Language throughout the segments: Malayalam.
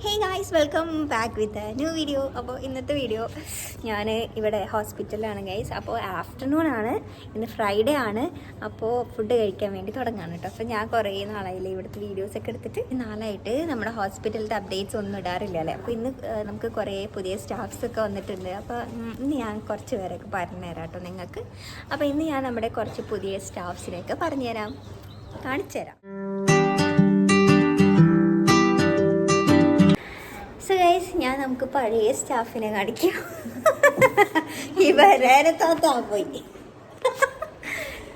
Hey guys, welcome back with a new video. അപ്പോൾ ഇന്നത്തെ വീഡിയോ ഞാൻ ഇവിടെ ഹോസ്പിറ്റലിലാണ് ഗൈസ്. അപ്പോൾ ആഫ്റ്റർനൂൺ ആണ്, ഇന്ന് ഫ്രൈഡേ ആണ്. അപ്പോൾ ഫുഡ് കഴിക്കാൻ വേണ്ടി തുടങ്ങാണ് കേട്ടോ. അപ്പോൾ ഞാൻ കുറേ നാളായില്ലേ ഇവിടുത്തെ വീഡിയോസൊക്കെ എടുത്തിട്ട്, നാളായിട്ട് നമ്മുടെ ഹോസ്പിറ്റലിൻ്റെ അപ്ഡേറ്റ്സ് ഒന്നും ഇടാറില്ല അല്ലേ. അപ്പോൾ ഇന്ന് നമുക്ക് കുറേ പുതിയ സ്റ്റാഫ്സൊക്കെ വന്നിട്ടുണ്ട്. അപ്പോൾ ഇന്ന് ഞാൻ കുറച്ച് പേരൊക്കെ പറഞ്ഞുതരാം കേട്ടോ നിങ്ങൾക്ക്. അപ്പോൾ ഇന്ന് ഞാൻ നമ്മുടെ കുറച്ച് പുതിയ സ്റ്റാഫ്സിനെയൊക്കെ പറഞ്ഞുതരാം, കാണിച്ചു തരാം. സോ ഗൈസ്, ഞാൻ നമുക്ക് പഴയ സ്റ്റാഫിനെ കാണിക്കാം. ഈ വരാനെ താത്താ പോയി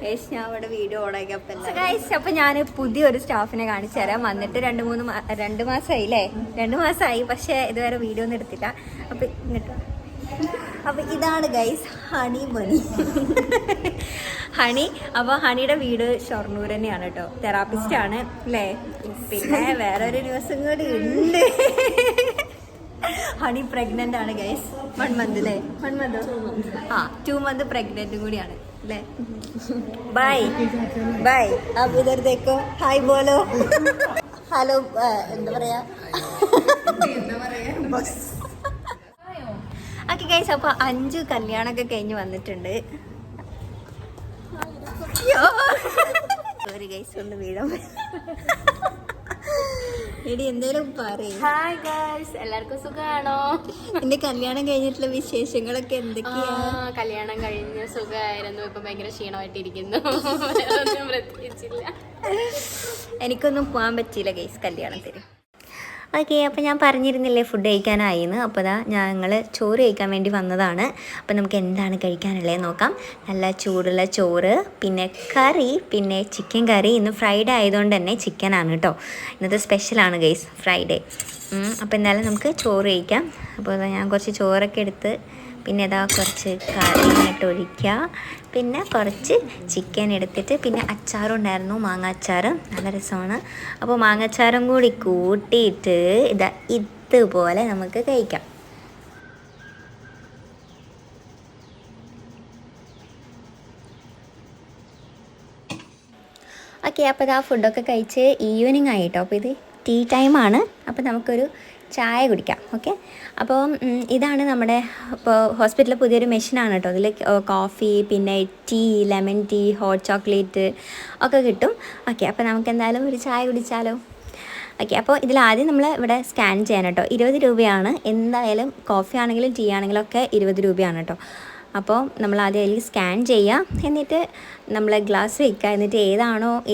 ഗൈസ്, ഞാൻ അവിടെ വീഡിയോ ഓണാക്കിയപ്പോൾ ഗൈസ്. അപ്പോൾ ഞാൻ പുതിയൊരു സ്റ്റാഫിനെ കാണിച്ചു തരാം. വന്നിട്ട് രണ്ട് മാസമായി അല്ലേ, 2 മാസമായി. പക്ഷേ ഇതുവരെ വീഡിയോ ഒന്നും എടുത്തില്ല. അപ്പോൾ ഇങ്ങോട്ട് ഇതാണ് ഗൈസ് ഹണി മണി. ഹണി. അപ്പോൾ ഹണിയുടെ വീട് ഷൊർണൂർ തന്നെയാണ് കേട്ടോ. തെറാപ്പിസ്റ്റാണ് അല്ലേ. പിന്നെ വേറൊരു ദിവസം കൂടി ഉണ്ട്. ഹണി പ്രഗ്നന്റ് ആണ് ഗൈസ്. 1 മന്ത് അല്ലേ, 1 മന്ത് 2 മന്ത് പ്രഗ്നന്റും കൂടിയാണ് അല്ലേ. Bye bye. അപ്പൊ ഇധർ ദേഖോ, ഹായ് ബോലോ. ഹലോ, എന്താ പറയാ. ഓക്കെ ഗൈസ്, അപ്പോൾ 5 കല്യാണമൊക്കെ കഴിഞ്ഞ് വന്നിട്ടുണ്ട്. സോറി ഗൈസ്, ഒന്ന് വീഴാൻ. എടി എന്തേലും പറയും. ഹായ് ഗൈസ്, എല്ലാവർക്കും സുഖമാണോ? എന്റെ കല്യാണം കഴിഞ്ഞിട്ടുള്ള വിശേഷങ്ങളൊക്കെ എന്തൊക്കെയാ? കല്യാണം കഴിഞ്ഞ് സുഖമായിരുന്നു. ഇപ്പൊ ഭയങ്കര ക്ഷീണമായിട്ടിരിക്കുന്നു. ഒന്നും പ്രത്യേകിച്ചില്ല. എനിക്കൊന്നും പോകാൻ പറ്റിയില്ല ഗൈസ് കല്യാണത്തിന്. ഓക്കെ, അപ്പോൾ ഞാൻ പറഞ്ഞിരുന്നില്ലേ ഫുഡ് കഴിക്കാനായിന്ന്. അപ്പോൾ ഞങ്ങൾ ചോറ് കഴിക്കാൻ വേണ്ടി വന്നതാണ്. അപ്പോൾ നമുക്ക് എന്താണ് കഴിക്കാനുള്ളത് നോക്കാം. നല്ല ചൂടുള്ള ചോറ്, പിന്നെ കറി, പിന്നെ ചിക്കൻ കറി. ഇന്ന് ഫ്രൈഡേ ആയതുകൊണ്ട് തന്നെ ചിക്കനാണ് കേട്ടോ. ഇന്നത്തെ സ്പെഷ്യലാണ് ഗൈസ്, ഫ്രൈഡേ. അപ്പോൾ എന്തായാലും നമുക്ക് ചോറ് കഴിക്കാം. അപ്പോൾ ഞാൻ കുറച്ച് ചോറൊക്കെ എടുത്ത്, പിന്നെ കുറച്ച് കറി ഇട്ട് ഒഴിക്കുക, പിന്നെ കുറച്ച് ചിക്കൻ എടുത്തിട്ട്, പിന്നെ അച്ചാറും ഉണ്ടായിരുന്നു, മാങ്ങ അച്ചാറ്. നല്ല രസമാണ്. അപ്പോൾ മാങ്ങ അച്ചാറും കൂടി കൂട്ടിയിട്ട് ഇതുപോലെ നമുക്ക് കഴിക്കാം. ഓക്കെ, അപ്പോൾ ഫുഡൊക്കെ കഴിച്ച് ഈവനിങ് ആയിട്ടോ. അപ്പോൾ ഇത് ടീ ടൈമാണ്. അപ്പോൾ നമുക്കൊരു ചായ കുടിക്കാം. ഓക്കെ, അപ്പോൾ ഇതാണ് നമ്മുടെ ഇപ്പോൾ ഹോസ്പിറ്റലിൽ പുതിയൊരു മെഷീനാണ് കേട്ടോ. അതിൽ കോഫി, പിന്നെ tea, lemon tea, hot chocolate ഒക്കെ കിട്ടും. ഓക്കെ, അപ്പോൾ നമുക്ക് എന്തായാലും ഒരു ചായ കുടിച്ചാലോ. ഓക്കെ, അപ്പോൾ ഇതിലാദ്യം നമ്മൾ ഇവിടെ സ്കാൻ ചെയ്യാൻ കേട്ടോ. 20 രൂപയാണ് എന്തായാലും. കോഫി ആണെങ്കിലും ടീ ആണെങ്കിലും ഒക്കെ 20 രൂപയാണ് കേട്ടോ. അപ്പോൾ നമ്മൾ ആദ്യം അതിൽ സ്കാൻ ചെയ്യുക, എന്നിട്ട് നമ്മൾ ഗ്ലാസ് വയ്ക്കുക. എന്നിട്ട്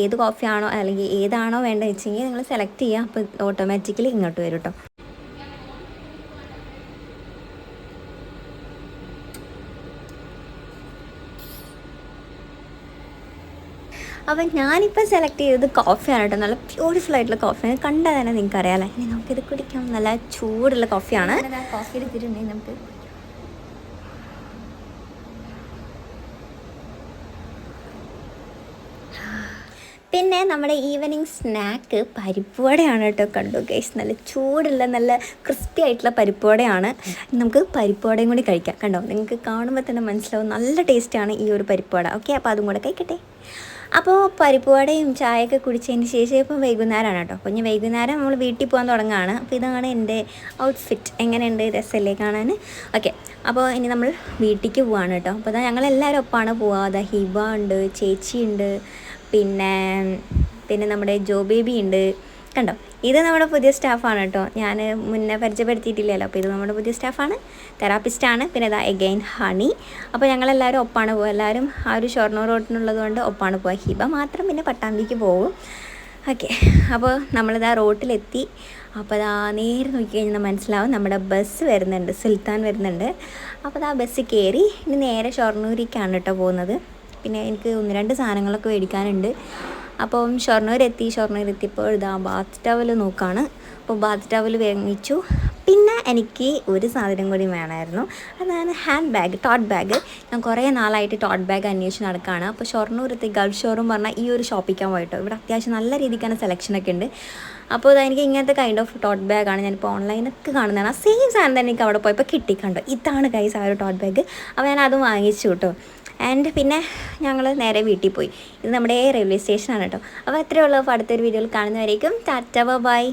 ഏത് കോഫിയാണോ അല്ലെങ്കിൽ ഏതാണോ വേണ്ടത് വെച്ചെങ്കിൽ നിങ്ങൾ സെലക്ട് ചെയ്യുക. അപ്പോൾ ഓട്ടോമാറ്റിക്കലി ഇങ്ങോട്ട് വരും കേട്ടോ. അപ്പം ഞാനിപ്പോൾ സെലക്ട് ചെയ്തത് കോഫിയാണ് കേട്ടോ. നല്ല ബ്യൂട്ടിഫുൾ ആയിട്ടുള്ള കോഫിയാണ്. കണ്ടാൽ തന്നെ നിങ്ങൾക്ക് അറിയാമല്ലോ. ഇനി നമുക്കിത് കുടിക്കാം. നല്ല ചൂടുള്ള കോഫിയാണ്. കോഫി എടുത്തിട്ടുണ്ടെങ്കിൽ നമുക്ക് പിന്നെ നമ്മുടെ ഈവനിങ് സ്നാക്ക് പരിപ്പുവടയാണ് കേട്ടോ. കണ്ടു ഗൈസ്, നല്ല ചൂടുള്ള നല്ല ക്രിസ്പി ആയിട്ടുള്ള പരിപ്പുവടയാണ്. നമുക്ക് പരിപ്പുവടയും കൂടി കഴിക്കാം. കണ്ടോ, നിങ്ങൾക്ക് കാണുമ്പോൾ തന്നെ മനസ്സിലാവും നല്ല ടേസ്റ്റാണ് ഈ ഒരു പരിപ്പുവട. ഓക്കെ, അപ്പോൾ അതും കൂടെ കഴിക്കട്ടെ. അപ്പോൾ പരിപ്പുവടയും ചായയൊക്കെ കുടിച്ചതിന് ശേഷം ഇപ്പോൾ വൈകുന്നേരമാണ് കേട്ടോ. അപ്പോൾ ഞാൻ വൈകുന്നേരം നമ്മൾ വീട്ടിൽ പോകാൻ തുടങ്ങുകയാണ്. അപ്പോൾ ഇതാണ് എൻ്റെ ഔട്ട്ഫിറ്റ്. എങ്ങനെയുണ്ട്, രസമല്ലേ കാണാൻ? ഓക്കെ, അപ്പോൾ ഇനി നമ്മൾ വീട്ടിലേക്ക് പോവാണ് കേട്ടോ. അപ്പോൾ ഞങ്ങളെല്ലാവരും ഒപ്പമാണ് പോവുക. ഹിബ ഉണ്ട്, ചേച്ചിയുണ്ട്, പിന്നെ നമ്മുടെ ജോ ബേബി ഉണ്ട്. കണ്ടോ, ഇത് നമ്മുടെ പുതിയ സ്റ്റാഫാണ് കേട്ടോ. ഞാൻ മുന്നേ പരിചയപ്പെടുത്തിയിട്ടില്ലല്ലോ. അപ്പോൾ ഇത് നമ്മുടെ പുതിയ സ്റ്റാഫാണ്, തെറാപ്പിസ്റ്റാണ്. പിന്നെ എഗെയിൻ ഹണി. അപ്പോൾ ഞങ്ങളെല്ലാവരും ഒപ്പാണ് പോവുക. എല്ലാവരും ആ ഒരു ഷൊർണൂർ റോട്ടിനുള്ളത് കൊണ്ട് ഒപ്പാണ് പോവുക. ഹിബ മാത്രം പിന്നെ പട്ടാമ്പിക്ക് പോകും. ഓക്കെ, അപ്പോൾ റോട്ടിലെത്തി. അപ്പോൾ നേരെ നോക്കിക്കഴിഞ്ഞാൽ മനസ്സിലാവും നമ്മുടെ ബസ് വരുന്നുണ്ട്, സുൽത്താൻ വരുന്നുണ്ട്. അപ്പോൾ ബസ് കയറി ഇനി നേരെ ഷൊർണൂരിലേക്കാണ് കേട്ടോ പോകുന്നത്. പിന്നെ എനിക്ക് 1-2 സാധനങ്ങളൊക്കെ മേടിക്കാനുണ്ട്. അപ്പം ഷൊർണൂർ എത്തിയപ്പോൾ ബാത്ത് ടവൽ നോക്കുകയാണ്. അപ്പോൾ ബാത്ത് ടവൽ വാങ്ങിച്ചു. പിന്നെ എനിക്ക് ഒരു സാധനം കൂടി വേണമായിരുന്നു. അതാണ് ഹാൻഡ് ബാഗ്, ടോട്ട് ബാഗ്. ഞാൻ കുറേ നാളായിട്ട് ടോട്ട് ബാഗ് അന്വേഷിച്ച് നടക്കുകയാണ്. അപ്പോൾ ഷൊർണൂരത്തെ ഗൾഫ് ഷോറൂം പറഞ്ഞാൽ ഈ ഒരു ഷോപ്പിക്കാൻ പോയിട്ടോ. ഇവിടെ അത്യാവശ്യം നല്ല രീതിക്കാன സെലക്ഷനൊക്കെ ഉണ്ട്. അപ്പോൾ എനിക്ക് ഇങ്ങനത്തെ കൈൻഡ് ഓഫ് ടോട്ട് ബാഗാണ് ഞാനിപ്പോൾ ഓൺലൈനൊക്കെ കാണുന്നതാണ്. ആ സെയിം സാധനം തന്നെ എനിക്ക് അവിടെ പോയപ്പോൾ കിട്ടിക്കണ്ടോ. ഇതാണ് ഗൈസ് ആ ഒരു ടോട്ട് ബാഗ്. അപ്പോൾ ഞാൻ അതും വാങ്ങിച്ചു കേട്ടോ. ആൻഡ് പിന്നെ ഞങ്ങൾ നേരെ വീട്ടിൽ പോയി. ഇത് നമ്മുടെ റെയിൽവേ സ്റ്റേഷനാണ് കേട്ടോ. അപ്പോൾ അത്രയേ ഉള്ളൂ. അപ്പോൾ അടുത്തൊരു വീഡിയോയിൽ കാണുന്നവരേക്കും ടാറ്റ ബൈ.